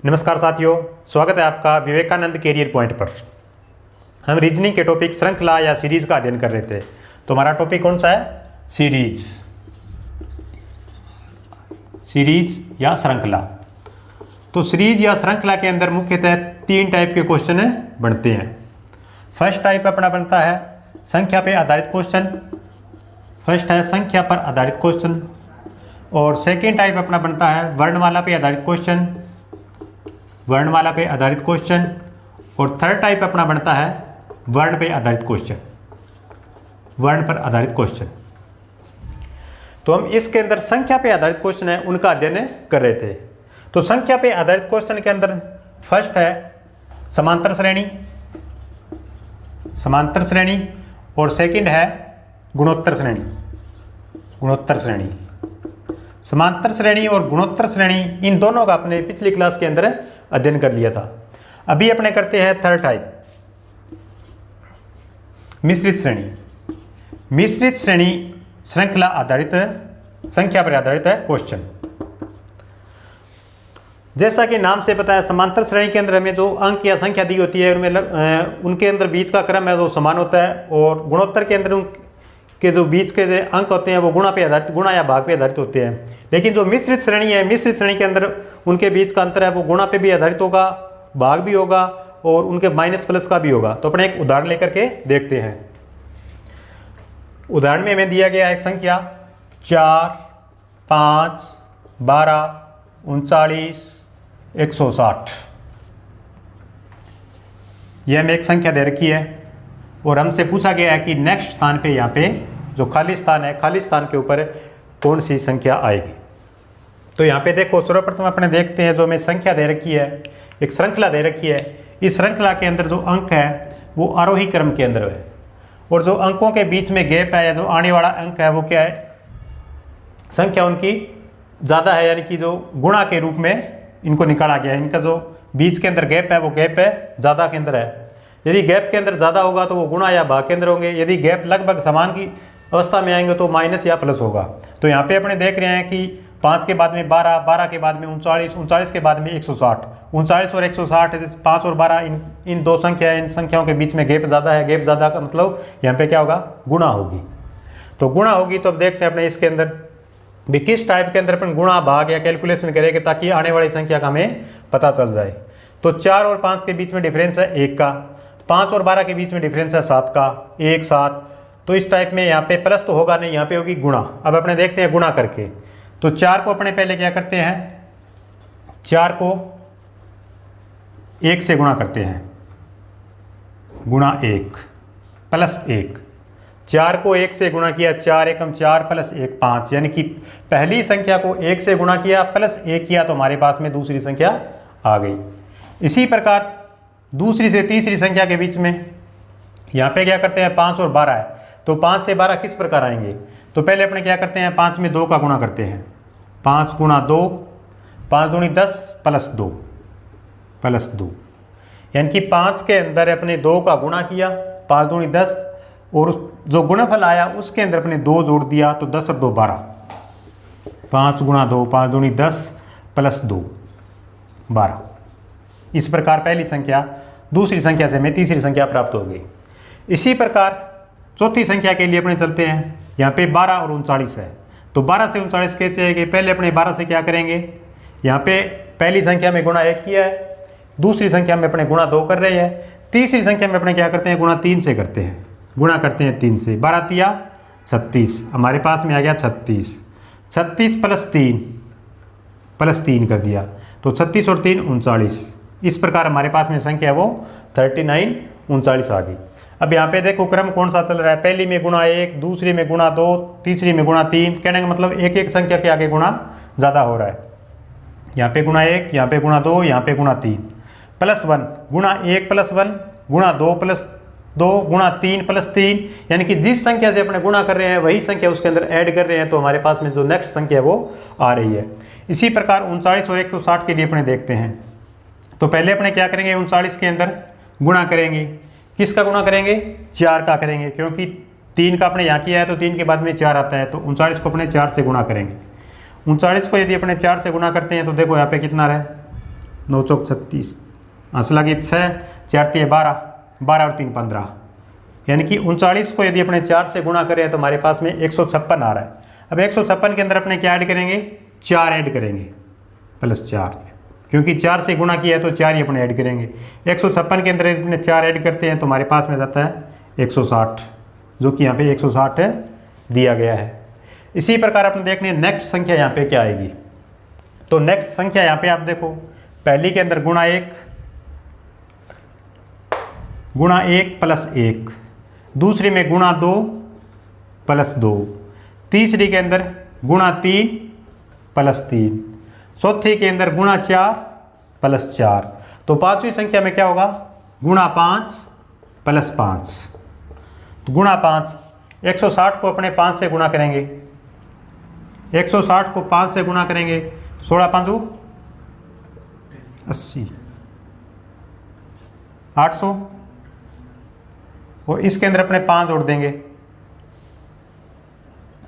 नमस्कार साथियों, स्वागत है आपका विवेकानंद कैरियर पॉइंट पर। हम रीजनिंग के टॉपिक श्रृंखला या सीरीज का अध्ययन कर रहे थे। तो हमारा टॉपिक कौन सा है? सीरीज या श्रृंखला। तो सीरीज या श्रृंखला के अंदर मुख्यतः 3 टाइप के क्वेश्चन बनते हैं। फर्स्ट टाइप अपना बनता है संख्या पे आधारित क्वेश्चन। फर्स्ट है संख्या पर आधारित क्वेश्चन। और सेकेंड टाइप अपना बनता है वर्णमाला पे आधारित क्वेश्चन, वर्णमाला पे आधारित क्वेश्चन। और थर्ड टाइप अपना बनता है वर्ण पे आधारित क्वेश्चन, वर्ण पर आधारित क्वेश्चन। तो हम इसके अंदर संख्या पे आधारित क्वेश्चन है उनका अध्ययन कर रहे थे। तो संख्या पे आधारित क्वेश्चन के अंदर फर्स्ट है समांतर श्रेणी, समांतर श्रेणी। और सेकंड है गुणोत्तर श्रेणी, गुणोत्तर श्रेणी। समांतर श्रेणी और गुणोत्तर श्रेणी, इन दोनों का अपने पिछली क्लास के अंदर अध्ययन कर लिया था। अभी अपने करते हैं थर्ड टाइप, मिश्रित श्रेणी। मिश्रित श्रेणी श्रृंखला आधारित, संख्या पर आधारित है क्वेश्चन। जैसा कि नाम से पता है, समांतर श्रेणी के अंदर हमें जो अंक या संख्या दी होती है उनमें उनके अंदर बीच का क्रम है वो समान होता है। और गुणोत्तर के अंदर के जो बीच के जो अंक होते हैं वो गुणा पे आधारित, गुणा या भाग पे आधारित होते हैं। लेकिन जो मिश्रित श्रेणी है, मिश्रित श्रेणी के अंदर उनके बीच का अंतर है वो गुणा पे भी आधारित होगा, भाग भी होगा और उनके माइनस प्लस का भी होगा। तो अपने एक उदाहरण लेकर के देखते हैं। उदाहरण में हमें दिया गया एक संख्या 4, 5, 12, 39, 160। यह हमें एक संख्या दे रखी है और हमसे पूछा गया है कि नेक्स्ट स्थान पे, यहाँ पे जो खाली स्थान है, खाली स्थान के ऊपर कौन सी संख्या आएगी। तो यहाँ पे देखो, सर्वप्रथम अपने देखते हैं जो हमें संख्या दे रखी है, एक श्रृंखला दे रखी है। इस श्रृंखला के अंदर जो अंक है वो आरोही क्रम के अंदर है और जो अंकों के बीच में गैप है या जो आने वाला अंक है वो क्या है, संख्या उनकी ज़्यादा है, यानी कि जो गुणा के रूप में इनको निकाला गया है। इनका जो बीच के अंदर गैप है वो गैप है ज़्यादा के अंदर है। यदि गैप के अंदर ज़्यादा होगा तो वो गुणा या भाग के अंदर होंगे। यदि गैप लगभग समान की अवस्था में आएंगे तो माइनस या प्लस होगा। तो यहाँ पे अपने देख रहे हैं कि 5 के बाद में 12, 12 के बाद में 39, 39 के बाद में 160, 39 और 160, 5 और 12, इन दो संख्या, इन संख्याओं के बीच में गैप ज़्यादा है। गैप ज़्यादा का मतलब यहाँ पे क्या होगा, गुणा होगी। तो गुणा होगी तो अब देखते हैं अपने इसके अंदर भी किस टाइप के अंदर अपन गुणा भाग या कैलकुलेशन करेंगे ताकि आने वाली संख्या का हमें पता चल जाए। तो 4 और 5 के बीच में डिफरेंस है 1 का, 5 और 12 के बीच में डिफरेंस है 7 का, 1, 7। तो इस टाइप में यहाँ पे प्लस तो होगा नहीं, यहाँ पे होगी गुणा। अब अपने देखते हैं गुणा करके। तो 4 को अपने पहले क्या करते हैं, 4 को 1 से गुणा करते हैं, गुणा 1 प्लस 1। 4 को 1 से गुणा किया, 4 एकम 4 प्लस 1 5, यानी कि पहली संख्या को 1 से गुणा किया प्लस 1 किया तो हमारे पास में दूसरी संख्या आ गई। इसी प्रकार दूसरी से तीसरी संख्या के बीच में यहाँ पे क्या करते हैं, 5 और 12 है। तो 5 से 12 किस प्रकार आएंगे, तो पहले अपने क्या करते हैं, 5 में 2 का गुणा करते हैं, 5 गुणा 2, 5 दूनी 10 प्लस 2, प्लस 2, यानी कि 5 के अंदर अपने 2 का गुणा किया, 5 दूनी 10, और जो गुणनफल आया उसके अंदर अपने 2 जोड़ दिया तो 10 और 2 12, 5 गुणा 2, 5 दूनी 10 प्लस 2 12। इस प्रकार पहली संख्या दूसरी संख्या से हमें तीसरी संख्या प्राप्त हो गई। इसी प्रकार चौथी संख्या के लिए अपने चलते हैं। यहाँ पे 12 और 39 है। तो 12 से 39 कैसे आएंगे, पहले अपने 12 से क्या करेंगे, यहाँ पे पहली संख्या में गुणा 1 किया है, दूसरी संख्या में अपने गुणा 2 कर रहे हैं, तीसरी संख्या में अपने क्या करते हैं, गुणा 3 से करते हैं, गुणा करते हैं 3 से। 12 तिया 36, हमारे पास में आ गया 36, 36 प्लस 3 कर दिया तो 36 और 3 39। इस प्रकार हमारे पास में संख्या वो 39 39 आ गई। अब यहाँ पे देखो क्रम कौन सा चल रहा है, पहली में गुणा 1, दूसरी में गुणा 2, तीसरी में गुणा 3। कहने का मतलब एक एक संख्या के आगे गुणा ज़्यादा हो रहा है। यहाँ पे गुणा 1, यहाँ पे गुणा 2, यहाँ पे गुणा 3, प्लस 1, गुणा 1 प्लस 1, गुणा 2 प्लस 2, गुणा 3 प्लस 3, यानी कि जिस संख्या से अपने गुणा कर रहे हैं वही संख्या उसके अंदर ऐड कर रहे हैं। तो हमारे पास में जो नेक्स्ट संख्या वो आ रही है। इसी प्रकार 39 और 160 के लिए अपने देखते हैं। तो पहले अपने क्या करेंगे, 39 के अंदर गुणा करेंगे, किसका गुणा करेंगे, 4 का करेंगे, क्योंकि 3 का अपने यहाँ किया है तो 3 के बाद में 4 आता है। तो 39 को अपने 4 से गुणा करेंगे। 39 को यदि अपने 4 से गुणा करते हैं तो देखो यहाँ पे कितना रहा, 9 चौक 36, असला की 6, 4 3 12, 12 और 3 15, यानी कि 39 को यदि अपने 4 से गुणा करें तो हमारे पास में 156 आ रहा है। अब 156 के अंदर अपने क्या ऐड करेंगे, 4 ऐड करेंगे प्लस 4, क्योंकि 4 से गुणा किया है तो 4 ही अपने ऐड करेंगे। 156 के अंदर अपने 4 ऐड करते हैं तो हमारे पास में जाता है 160, जो कि यहाँ पे 160 दिया गया है। इसी प्रकार अपने देखने नेक्स्ट संख्या यहाँ पे क्या आएगी। तो नेक्स्ट संख्या यहाँ पे आप देखो, पहली के अंदर गुणा 1 प्लस 1, दूसरी में गुणा 2 प्लस 2, तीसरी के अंदर गुणा 3 प्लस 3, चौथी के अंदर गुणा 4 प्लस 4। तो पांचवी संख्या में क्या होगा, गुणा 5 प्लस 5। तो गुणा 5, 160 को अपने 5 से गुणा करेंगे, 160 को 5 से गुणा करेंगे, 16 5 80, 800, और इसके अंदर अपने 5 जोड़ देंगे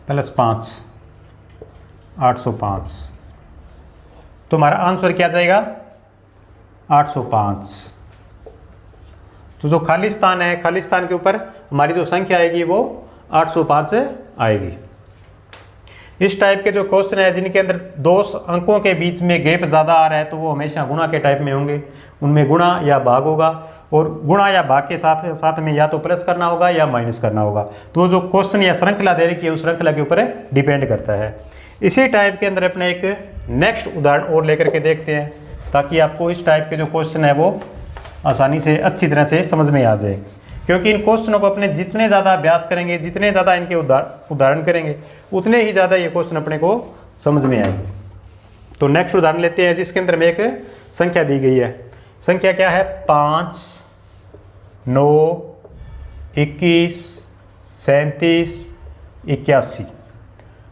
प्लस 5, 805। तो हमारा आंसर क्या जाएगा, 805। तो जो खाली स्थान है, खाली स्थान के ऊपर हमारी जो संख्या आएगी वो 805 आएगी। इस टाइप के जो क्वेश्चन है जिनके अंदर 2 अंकों के बीच में गैप ज़्यादा आ रहा है तो वो हमेशा गुणा के टाइप में होंगे, उनमें गुणा या भाग होगा, और गुणा या भाग के साथ साथ में या तो प्लस करना होगा या माइनस करना होगा। तो जो क्वेश्चन या श्रृंखला दे रखी है उस श्रृंखला के ऊपर डिपेंड करता है। इसी टाइप के अंदर अपने एक नेक्स्ट उदाहरण और लेकर के देखते हैं, ताकि आपको इस टाइप के जो क्वेश्चन है वो आसानी से अच्छी तरह से समझ में आ जाए। क्योंकि इन क्वेश्चनों को अपने जितने ज़्यादा अभ्यास करेंगे, जितने ज़्यादा इनके उदाहरण करेंगे, उतने ही ज़्यादा ये क्वेश्चन अपने को समझ में आएंगे। तो नेक्स्ट उदाहरण लेते हैं जिसके अंदर में एक संख्या दी गई है। संख्या क्या है, 5 9 21 37 81।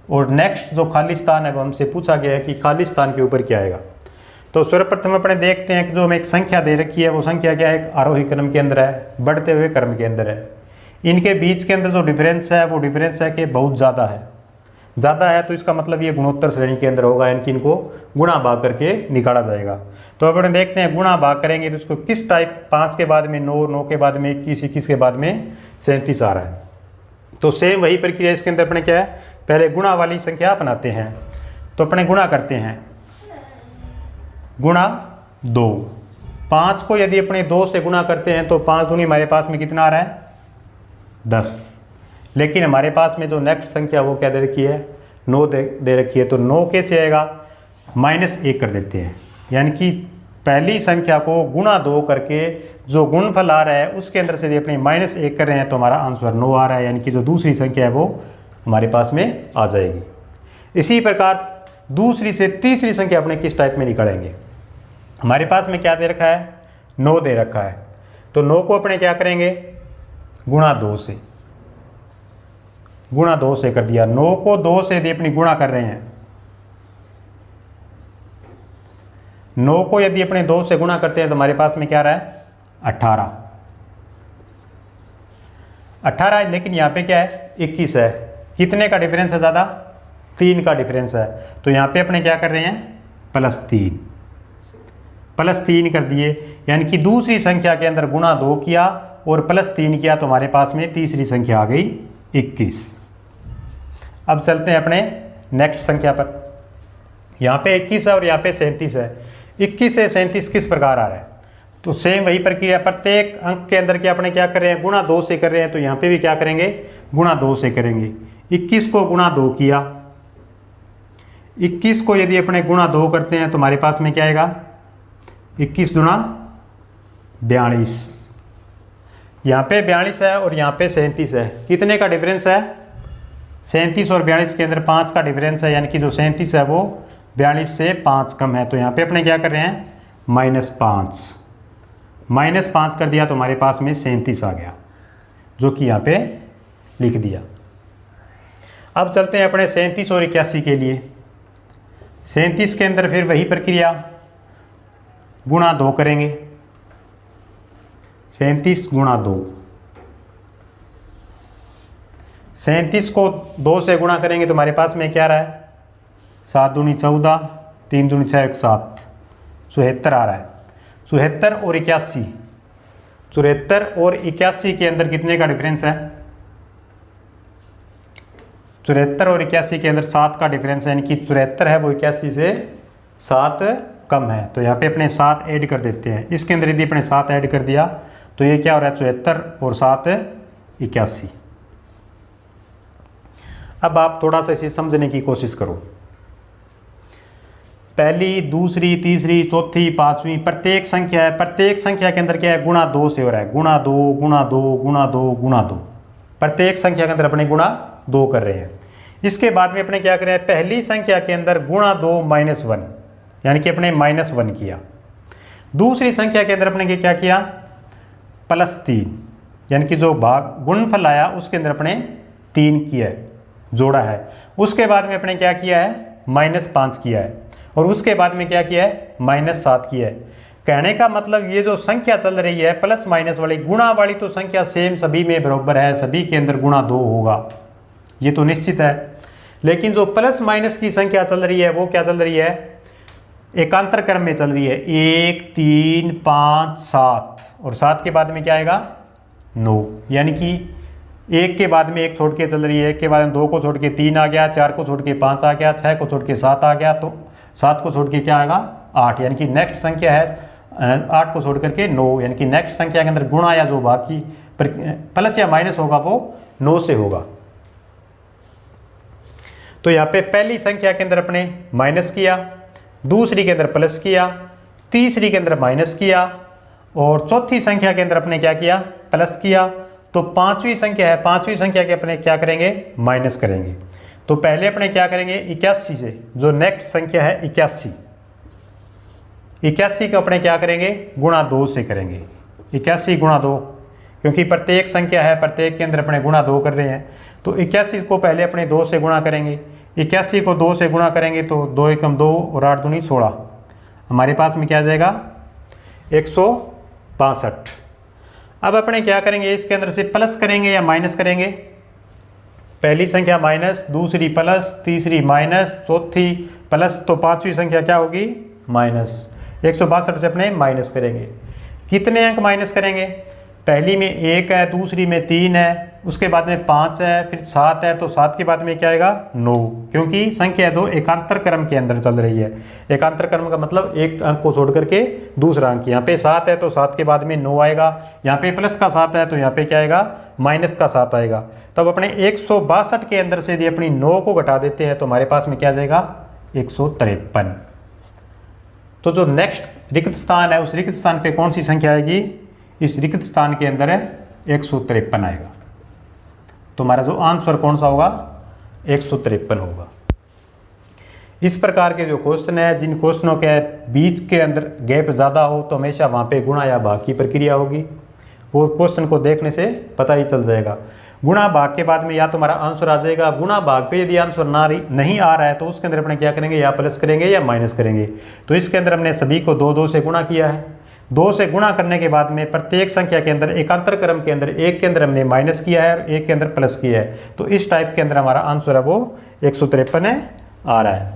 और नेक्स्ट जो खाली स्थान है वो हमसे पूछा गया है कि खाली स्थान के ऊपर क्या आएगा। तो सर्वप्रथम अपने देखते हैं कि जो हमें एक संख्या दे रखी है वो संख्या क्या है, एक आरोही क्रम के अंदर है, बढ़ते हुए क्रम के अंदर है। इनके बीच के अंदर जो डिफरेंस है वो डिफरेंस है कि बहुत ज़्यादा है, तो इसका मतलब ये गुणोत्तर श्रेणी के अंदर होगा, यानी कि इनको गुणा भाग करके निकाला जाएगा। तो अब अपने देखते हैं गुणा भाग करेंगे तो इसको किस टाइप, 5 के बाद में 9, 9 के बाद में 21, 21 के बाद में 37 आ रहा है। तो सेम वही प्रक्रिया इसके अंदर अपने क्या है, पहले गुणा वाली संख्या अपनाते हैं। तो अपने गुणा करते हैं, गुणा 2, 5 को यदि अपने 2 से गुणा करते हैं तो 5 दूनी हमारे पास में कितना आ रहा है, 10। लेकिन हमारे पास में जो नेक्स्ट संख्या वो क्या दे रखी है, 9 दे रखी है। तो 9 कैसे आएगा, -1 कर देते हैं, यानी कि पहली संख्या को गुणा 2 करके जो गुणफल आ रहा है उसके अंदर से यदि अपने -1 कर रहे हैं तो हमारा आंसर 9 आ रहा है, यानी कि जो दूसरी संख्या है वो हमारे पास में आ जाएगी। इसी प्रकार दूसरी से तीसरी संख्या अपने किस टाइप में निकालेंगे। हमारे पास में क्या दे रखा है, 9 दे रखा है। तो 9 को अपने क्या करेंगे, गुणा 2 से, गुणा 2 से कर दिया। 9 को 2 से यदि अपनी गुणा कर रहे हैं, 9 को यदि अपने 2 से गुणा करते हैं तो हमारे पास में क्या रहा है, 18। लेकिन यहाँ पे क्या है, 21 है। कितने का डिफरेंस है ज़्यादा, 3 का डिफरेंस है। तो यहाँ पे अपने क्या कर रहे हैं, +3 कर दिए, यानी कि दूसरी संख्या के अंदर गुणा 2 किया और +3 किया तो हमारे पास में तीसरी संख्या आ गई 21। अब चलते हैं अपने नेक्स्ट संख्या पर। यहाँ पे 21 है और यहाँ पे 37 है। 21 से 37 किस प्रकार आ रहा है, तो सेम वही प्रक्रिया, प्रत्येक अंक के अंदर क्या अपने क्या कर रहे हैं, गुणा 2 से कर रहे हैं। तो यहाँ पे भी क्या करेंगे, गुणा 2 से करेंगे। 21 को गुणा 2 किया, 21 को यदि अपने गुणा 2 करते हैं तो हमारे पास में क्या आएगा, 21 दूना 42। यहाँ पे 42 है और यहाँ पे 37 है। कितने का डिफरेंस है, 37 और 42 के अंदर 5 का डिफरेंस है, यानी कि जो 37 है वो 42 से 5 कम है। तो यहाँ पे अपने क्या कर रहे हैं, -5 कर दिया तो हमारे पास में 37 आ गया, जो कि यहाँ पे लिख दिया। अब चलते हैं अपने 37 और 81 के लिए। 37 के अंदर फिर वही प्रक्रिया, गुणा 2 करेंगे, 37 गुणा 2। 37 को 2 से गुणा करेंगे तो हमारे पास में क्या रहा है, 7 दूनी 14, 3 दूनी 6, 7। 74 आ रहा है। 74 और 81, 74 और 81 के अंदर कितने का डिफरेंस है? 74 और 81 के अंदर 7 का डिफरेंस है, यानी कि 74 है वो 81 से 7 कम है। तो यहाँ पे अपने 7 ऐड कर देते हैं। इसके अंदर यदि अपने 7 ऐड कर दिया तो ये क्या हो रहा है? 74 और 7 81। अब आप थोड़ा सा इसे समझने की कोशिश करो। पहली, दूसरी, तीसरी, चौथी, पांचवी प्रत्येक संख्या है, प्रत्येक संख्या के अंदर क्या है? गुणा 2 से हो रहा है। गुणा 2 गुणा 2 गुणा 2 गुणा 2, प्रत्येक संख्या के अंदर अपने गुणा 2 कर रहे हैं। इसके बाद में अपने क्या कर रहे हैं? पहली संख्या के अंदर गुणा 2 -1, यानी कि अपने -1 किया। दूसरी संख्या के अंदर अपने क्या किया? +3, यानी कि जो भाग गुणनफल आया उसके अंदर अपने 3 किया है, जोड़ा है। उसके बाद में अपने क्या किया है? -5 किया है। और उसके बाद में क्या किया है? -7 किया है। कहने का मतलब ये जो संख्या चल रही है प्लस माइनस वाली, गुणा वाली तो संख्या सेम सभी में बराबर है, सभी के अंदर गुणा 2 होगा, ये तो निश्चित है। लेकिन जो प्लस माइनस की संख्या चल रही है वो क्या चल रही है? एकांतर क्रम में चल रही है। 1 3 5 7 और 7 के बाद में क्या आएगा? 9, यानी कि 1 के बाद में 1 छोड़ के चल रही है, 1 के बाद में 2 को छोड़ के 3 आ गया, 4 को छोड़ के 5 आ गया, 6 को छोड़ के 7 आ गया, तो 7 को छोड़ के क्या आएगा? 8, यानी कि नेक्स्ट संख्या है 8 को छोड़ करके 9, यानी कि नेक्स्ट संख्या के अंदर गुणा या जो बाकी प्लस या माइनस होगा वो 9 से होगा। तो यहाँ पे पहली संख्या के अंदर अपने माइनस किया, दूसरी के अंदर प्लस किया, तीसरी के अंदर माइनस किया और चौथी संख्या के अंदर अपने क्या किया? प्लस किया। तो पांचवी संख्या है, पांचवी संख्या के अपने क्या करेंगे? माइनस करेंगे। तो पहले अपने क्या करेंगे? 81 से, जो नेक्स्ट संख्या है 81, 81 को अपने क्या करेंगे? गुणा 2 से करेंगे। 81 गुणा 2, क्योंकि प्रत्येक संख्या है, प्रत्येक के अंदर अपने गुणा 2 कर रहे हैं। तो 81 को पहले अपने 2 से गुणा करेंगे। 81 को 2 से गुणा करेंगे तो 2 एकम 2 और 8 दूनी 16, हमारे पास में क्या आ जाएगा? 162। अब अपने क्या करेंगे? इसके अंदर से प्लस करेंगे या माइनस करेंगे? पहली संख्या माइनस, दूसरी प्लस, तीसरी माइनस, चौथी प्लस, तो पांचवी संख्या क्या होगी? माइनस। 162 से अपने माइनस करेंगे। कितने अंक माइनस करेंगे? पहली में 1 है, दूसरी में 3 है, उसके बाद में 5 है, फिर 7 है, तो 7 के बाद में क्या आएगा? 9, क्योंकि संख्या जो एकांतर क्रम के अंदर चल रही है। एकांतर क्रम का मतलब एक अंक को छोड़ करके दूसरा अंक। यहाँ पे 7 है तो 7 के बाद में 9 आएगा, यहाँ पे प्लस का 7 है तो यहाँ पे क्या आएगा? माइनस का 7 आएगा। तब अपने 162 के अंदर से यदि अपनी 9 को घटा देते हैं तो हमारे पास में क्या जाएगा? 153। तो जो नेक्स्ट रिक्त स्थान है उस रिक्त स्थान पे कौन सी संख्या आएगी? इस रिक्त स्थान के अंदर है 153 आएगा। तो हमारा जो आंसर कौन सा होगा? 153 होगा। इस प्रकार के जो क्वेश्चन है, जिन क्वेश्चनों के बीच के अंदर गैप ज़्यादा हो तो हमेशा वहाँ पे गुणा या भाग की प्रक्रिया होगी। वो क्वेश्चन को देखने से पता ही चल जाएगा। गुणा भाग के बाद में या तो हमारा आंसर आ जाएगा, गुणा भाग पे यदि आंसर नहीं आ रहा है तो उसके अंदर अपने क्या करेंगे? या प्लस करेंगे या माइनस करेंगे। तो इसके अंदर हमने सभी को 2 2 से गुणा किया है। 2 से गुणा करने के बाद में प्रत्येक संख्या के अंदर एकांतर क्रम के अंदर एक के अंदर हमने माइनस किया है और एक के अंदर प्लस किया है। तो इस टाइप के अंदर हमारा आंसर है वो 153 आ रहा है।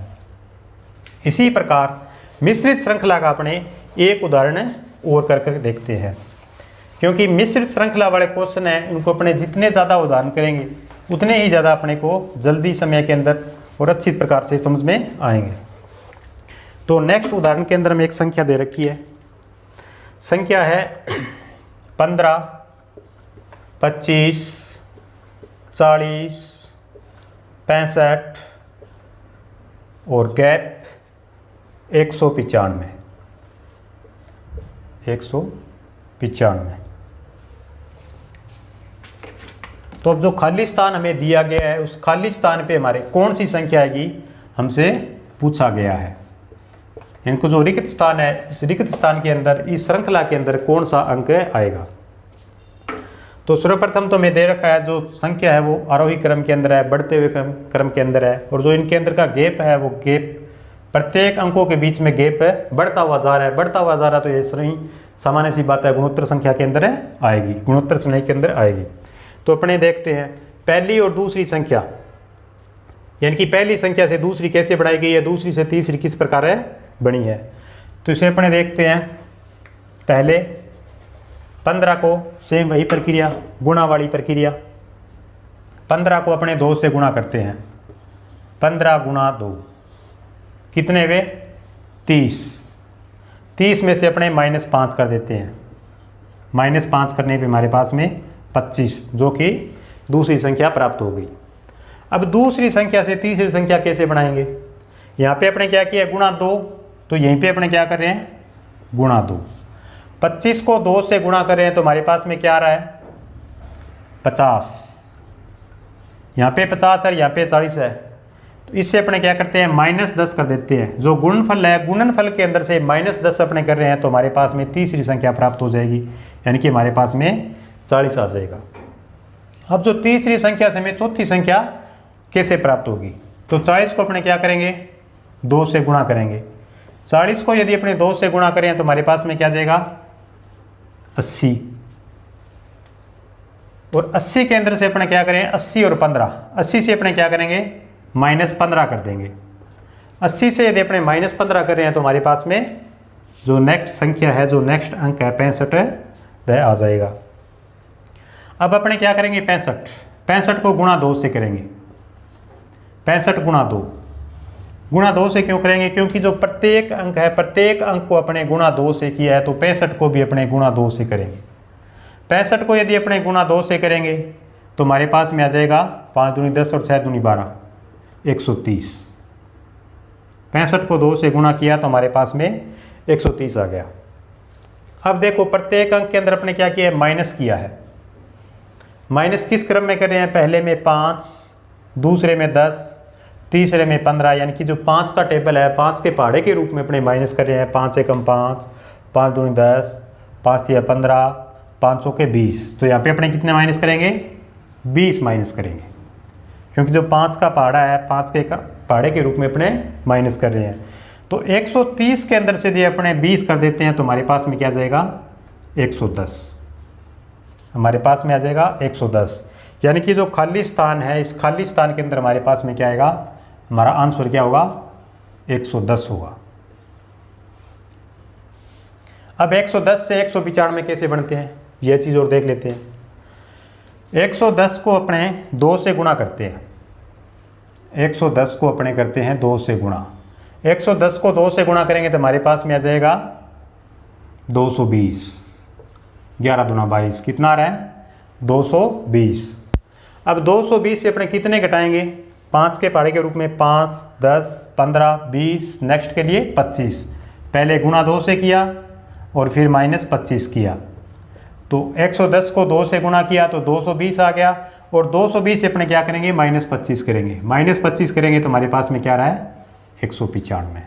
इसी प्रकार मिश्रित श्रृंखला का अपने एक उदाहरण और कर देखते हैं, क्योंकि मिश्रित श्रृंखला वाले क्वेश्चन है उनको अपने जितने ज़्यादा उदाहरण करेंगे उतने ही ज़्यादा अपने को जल्दी समय के अंदर और अच्छी प्रकार से समझ में आएंगे। तो नेक्स्ट उदाहरण के अंदर हम एक संख्या दे रखी है। संख्या है 15, 25, 40, 65 और गैप 195। तो अब जो खाली स्थान हमें दिया गया है उस खाली स्थान पे हमारे कौन सी संख्या आएगी हमसे पूछा गया है। इनको जो रिक्त स्थान है, इस रिक्त स्थान के अंदर इस श्रृंखला के अंदर कौन सा अंक आएगा। तो सर्वप्रथम तो हमें दे रखा है जो संख्या है वो आरोही क्रम के अंदर है, बढ़ते हुए क्रम के अंदर है, और जो इनके अंदर का गैप है वो गैप प्रत्येक अंकों के बीच में गैप है, बढ़ता हुआ जा रहा है, बढ़ता हुआ जा रहा। तो ये श्रेणी सामान्य सी बात है, गुणोत्तर संख्या के अंदर आएगी, गुणोत्तर श्रेणी के अंदर आएगी। तो अपने देखते हैं पहली और दूसरी संख्या, यानी कि पहली संख्या से दूसरी कैसे बढ़ाई गई है, दूसरी से तीसरी किस प्रकार है बनी है। तो इसे अपने देखते हैं। पहले 15 को सेम वही प्रक्रिया, गुणा वाली प्रक्रिया, 15 को अपने 2 से गुणा करते हैं। 15 गुणा 2 कितने वे 30। 30 में से अपने -5 कर देते हैं। -5 करने पे हमारे पास में 25, जो कि दूसरी संख्या प्राप्त हो गई। अब दूसरी संख्या से तीसरी संख्या कैसे बनाएंगे? यहाँ पे अपने क्या किया गुणा 2, तो यहीं पे अपने क्या कर रहे हैं गुणा 2। 25 को 2 से गुणा कर रहे हैं तो हमारे पास में क्या आ रहा है 50। यहाँ पे 50 है, यहाँ पे 40 है, तो इससे अपने क्या करते हैं -10 कर देते हैं। जो गुणनफल है, गुणनफल के अंदर से -10 अपने कर रहे हैं तो हमारे पास में तीसरी संख्या प्राप्त हो जाएगी, यानी कि हमारे पास में 40 आ जाएगा। अब जो तीसरी संख्या से हमें चौथी संख्या कैसे प्राप्त होगी? तो 40 को अपने क्या करेंगे 2 से गुणा करेंगे। 40 को यदि अपने 2 से गुणा करें तो हमारे पास में क्या जाएगा 80। और 80 के अंदर से अपने क्या करें 80 और 15, 80 से अपने क्या करेंगे -15 कर देंगे। 80 से यदि अपने -15 कर रहे हैं तो हमारे पास में जो नेक्स्ट संख्या है, जो नेक्स्ट अंक है 65 है, वह आ जाएगा। अब अपने क्या करेंगे 65 को गुणा 2 से करेंगे। 65 गुणा 2, गुणा 2 से क्यों करेंगे? क्योंकि जो प्रत्येक अंक है, प्रत्येक अंक को अपने गुणा 2 से किया है, तो 65 को भी अपने गुणा 2 से करेंगे। 65 को यदि अपने गुणा 2 से करेंगे तो हमारे पास में आ जाएगा 5 दूनी 10 और 6 दूनी 12, 130। 65 को 2 से गुणा किया तो हमारे पास में 130 आ गया। अब देखो प्रत्येक अंक के अंदर अपने क्या किया है माइनस किया है। माइनस किस क्रम में कर रहे हैं? पहले में 5, दूसरे में 10, तीसरे में 15, यानी कि जो 5 का टेबल है 5 के पहाड़े के रूप में अपने माइनस कर रहे हैं। 5 एकम 5, 5 दूनी 10, 5 तिया 15, 5 चौके 20। तो यहाँ पे अपने कितने माइनस करेंगे 20 माइनस करेंगे, क्योंकि जो 5 का पहाड़ा है 5 के पहाड़े के रूप में अपने माइनस कर रहे हैं। तो 130 के अंदर से यदि अपने 20 कर देते हैं तो हमारे पास में क्या जाएगा 110। हमारे पास में आ जाएगा 110, यानी कि जो खाली स्थान है इस खाली स्थान के अंदर हमारे पास में क्या आएगा, हमारा आंसर क्या होगा 110 होगा। अब 110 से 195 कैसे बनते हैं यह चीज़ और देख लेते हैं। 110 को अपने 2 से गुणा करते हैं। 110 को अपने करते हैं 2 से गुणा। 110 को 2 से गुणा करेंगे तो हमारे पास में आ जाएगा 220। 11 दूना 22, कितना आ रहा है 220। अब 220 से अपने कितने घटाएंगे? 5 के पहाड़े के रूप में 5, 10, 15, 20, नेक्स्ट के लिए 25। पहले गुणा 2 से किया और फिर -25 किया, तो 110 को 2 से गुणा किया तो 220 आ गया। और 220 से अपने क्या करेंगे -25 करेंगे। -25 करेंगे तो हमारे पास में क्या रहा है 195।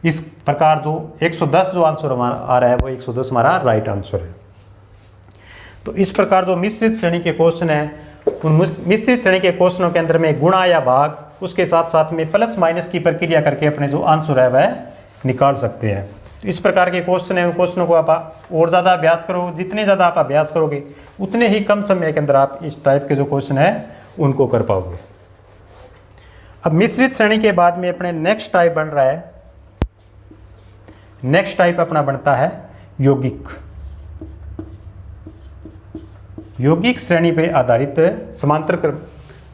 इस प्रकार जो 110 जो आंसर हमारा आ रहा है वो 110 हमारा राइट आंसर है। तो इस प्रकार जो मिश्रित श्रेणी के क्वेश्चन है उन मिश्रित श्रेणी के क्वेश्चनों के अंदर में गुणा या भाग, उसके साथ साथ में प्लस माइनस की प्रक्रिया करके अपने जो आंसर है वह निकाल सकते हैं। तो इस प्रकार के क्वेश्चन है, उन क्वेश्चनों को आप और ज़्यादा अभ्यास करो। जितने ज़्यादा आप अभ्यास करोगे उतने ही कम समय के अंदर आप इस टाइप के जो क्वेश्चन है उनको कर पाओगे। अब मिश्रित श्रेणी के बाद में अपने नेक्स्ट टाइप बन रहा है, नेक्स्ट टाइप अपना बनता है यौगिक। यौगिक श्रेणी पे आधारित समांतर क्रम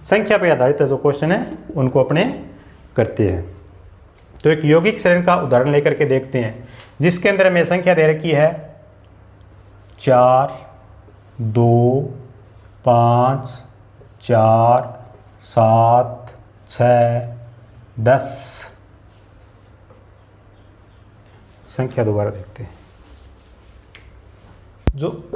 संख्या पे आधारित जो क्वेश्चन है उनको अपने करते हैं। तो एक यौगिक श्रेणी का उदाहरण लेकर के देखते हैं, जिसके अंदर हमें संख्या दे रखी है 4, 2, 5, 4, 7, 6, 10। संख्या दोबारा देखते हैं। जो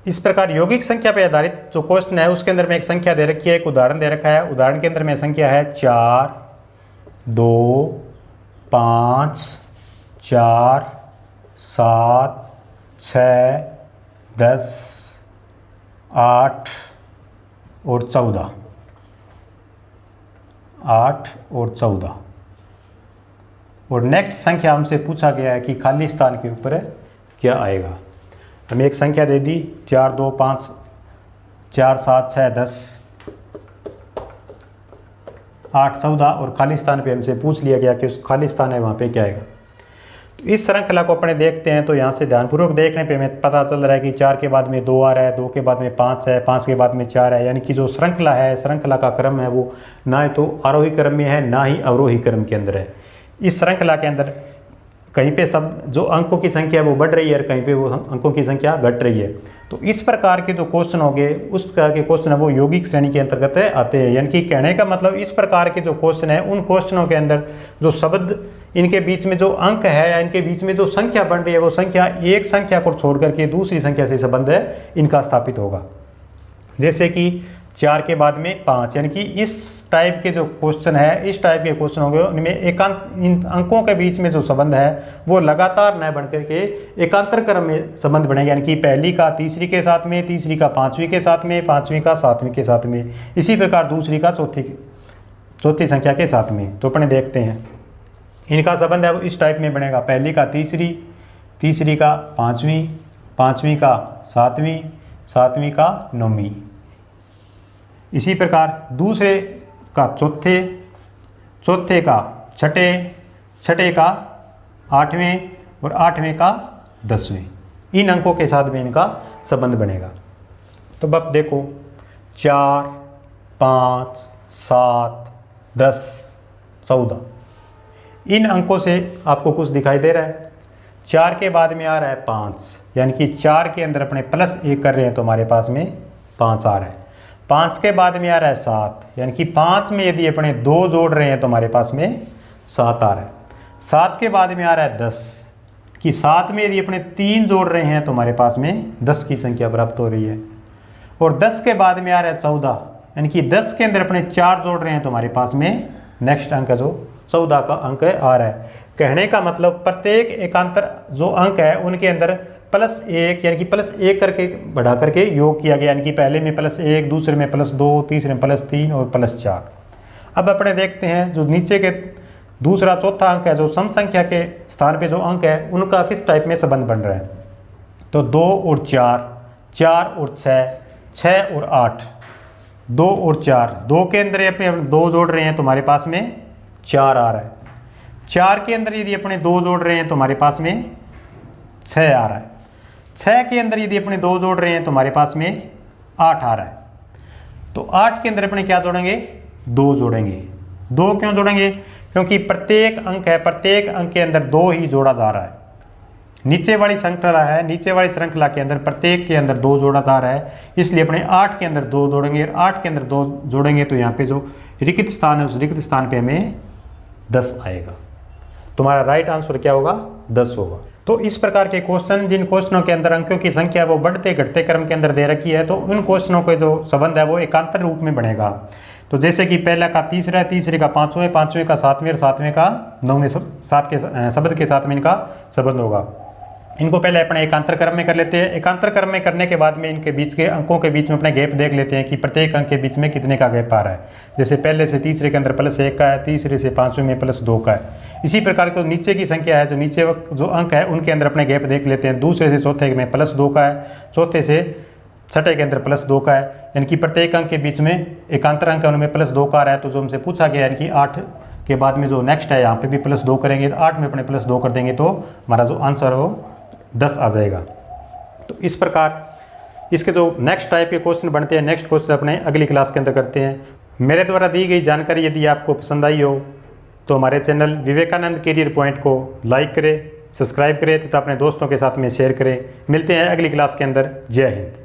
इस प्रकार यौगिक संख्या पर आधारित जो क्वेश्चन है उसके अंदर में एक संख्या दे रखी है, एक उदाहरण दे रखा है। उदाहरण के अंदर में संख्या है 4, 2, 5, 4, 7, 6, 10, 8 और 14। 8 और 14। और नेक्स्ट संख्या हमसे पूछा गया है कि खाली स्थान के ऊपर क्या आएगा। हमें एक संख्या दे दी 4, 2, 5, 4 7 6 10 8 14 और खाली स्थान पे हमसे पूछ लिया गया कि उस खाली स्थान है वहाँ पे क्या आएगा। तो इस श्रृंखला को अपने देखते हैं तो यहाँ से ध्यानपूर्वक देखने पे हमें पता चल रहा है कि 4 के बाद में 2 आ रहा है, 2 के बाद में 5 है, 5 के बाद में 4 है, यानी कि जो श्रृंखला है, श्रृंखला का क्रम है वो ना तो आरोही क्रम में है ना ही अवरोही क्रम के अंदर है। इस श्रृंखला के अंदर कहीं पे सब जो अंकों की संख्या है वो बढ़ रही है और कहीं पे वो अंकों की संख्या घट रही है। तो इस प्रकार के जो क्वेश्चन हो गए उस प्रकार के क्वेश्चन है वो यौगिक श्रेणी के अंतर्गत आते हैं। यानी कि कहने का मतलब इस प्रकार के जो क्वेश्चन है उन क्वेश्चनों के अंदर जो शब्द इनके बीच में जो अंक है या इनके बीच में जो संख्या बन रही है वो संख्या एक संख्या को छोड़ करके दूसरी संख्या से संबंध है इनका स्थापित होगा। जैसे कि 4 के बाद में 5, यानी कि इस टाइप के जो क्वेश्चन है, इस टाइप के क्वेश्चन होंगे उनमें इन अंकों के बीच में जो संबंध है वो लगातार न बन करके एकांतर क्रम में संबंध बनेगा। यानी कि पहली का तीसरी के साथ में, तीसरी का पाँचवीं के साथ में, पाँचवीं का सातवीं के साथ में, इसी प्रकार दूसरी का चौथी संख्या के साथ में। तो अपने देखते हैं इनका संबंध है वो इस टाइप में बनेगा, पहली का तीसरी, तीसरी का पाँचवीं, पाँचवीं का सातवीं, सातवीं का नौवीं। इसी प्रकार दूसरे का चौथे, चौथे का छठे, छठे का आठवें और आठवें का 10वें। इन अंकों के साथ में इनका संबंध बनेगा। तो अब देखो 4 5 7 10 14 इन अंकों से आपको कुछ दिखाई दे रहा है। 4 के बाद में आ रहा है 5, यानी कि 4 के अंदर अपने +1 कर रहे हैं तो हमारे पास में 5 आ रहा है। 5 के बाद में आ रहा है 7, यानी कि 5 में यदि अपने 2 जोड़ रहे हैं तो हमारे पास में 7 आ रहा है। 7 के बाद में आ रहा है 10, कि 7 में यदि अपने 3 जोड़ रहे हैं तो हमारे पास में 10 की संख्या प्राप्त हो रही है। और 10 के बाद में आ रहा है 14, यानी कि 10 के अंदर अपने 4 जोड़ रहे हैं तो हमारे पास में नेक्स्ट अंक जो 14 का अंक आ रहा है। कहने का मतलब प्रत्येक एकांतर जो अंक है उनके अंदर +1 यानी कि +1 करके बढ़ा करके योग किया गया, यानी कि पहले में +1, दूसरे में +2, तीसरे में +3 और +4। अब अपने देखते हैं जो नीचे के दूसरा चौथा अंक है, जो सम संख्या के स्थान पे जो अंक है उनका किस टाइप में संबंध बन रहा है। तो 2 और 4, 4 और 6, 6 और 8, 2 और 4, 2 के अंदर अपने 2 जोड़ रहे हैं तो हमारे पास में 4 आ रहा है। 4 के अंदर यदि अपने 2 जोड़ रहे हैं तो हमारे पास में 6 आ रहा है। 6 के अंदर यदि अपने 2 जोड़ रहे हैं तो हमारे पास में 8 आ रहा है। तो 8 के अंदर अपने क्या जोड़ेंगे, 2 जोड़ेंगे। 2 क्यों जोड़ेंगे, क्योंकि प्रत्येक अंक है, प्रत्येक अंक के अंदर 2 ही जोड़ा जा रहा है। नीचे वाली श्रृंखला है, नीचे वाली श्रृंखला के अंदर प्रत्येक के अंदर 2 जोड़ा जा रहा है, इसलिए अपने 8 के अंदर 2 जोड़ेंगे। और 8 के अंदर 2 जोड़ेंगे तो यहाँ पे जो रिक्त स्थान है उस रिक्त स्थान पे हमें 10 आएगा। तुम्हारा राइट आंसर क्या होगा, 10 होगा। तो इस प्रकार के क्वेश्चन, जिन क्वेश्चनों के अंदर अंकों की संख्या वो बढ़ते घटते क्रम के अंदर दे रखी है, तो उन क्वेश्चनों के जो संबंध है वो एकांतर रूप में बनेगा। तो जैसे कि पहला का तीसरा, तीसरे का पाँचवें, पाँचवें का सातवें और सातवें का नौवें, 7 के शब्द के साथ में इनका संबंध होगा। इनको पहले अपने एकांतर क्रम में कर लेते हैं। एकांतर क्रम में करने के बाद में इनके बीच के अंकों के बीच में अपने गैप देख लेते हैं कि प्रत्येक अंक के बीच में कितने का गैप आ रहा है। जैसे पहले से तीसरे के अंदर +1 का है, तीसरे से पाँचवें में +2 का है। इसी प्रकार को नीचे की संख्या है, जो नीचे जो अंक है उनके अंदर अपने गैप देख लेते हैं। दूसरे से चौथे में +2 का है, चौथे से छठे के अंदर +2 का है, यानी कि प्रत्येक अंक के बीच में एकांतर अंक है उनमें +2 का आ रहा है। तो जो हमसे पूछा गया, यानी कि 8 के बाद में जो नेक्स्ट है यहाँ पे भी +2 करेंगे, 8 में अपने +2 कर देंगे तो हमारा जो आंसर है वो 10 आ जाएगा। तो इस प्रकार इसके जो नेक्स्ट टाइप के क्वेश्चन बनते हैं, नेक्स्ट क्वेश्चन अपने अगली क्लास के अंदर करते हैं। मेरे द्वारा दी गई जानकारी यदि आपको पसंद आई हो तो हमारे चैनल विवेकानंद करियर पॉइंट को लाइक करें, सब्सक्राइब करें तथा अपने दोस्तों के साथ में शेयर करें। मिलते हैं अगली क्लास के अंदर। जय हिंद।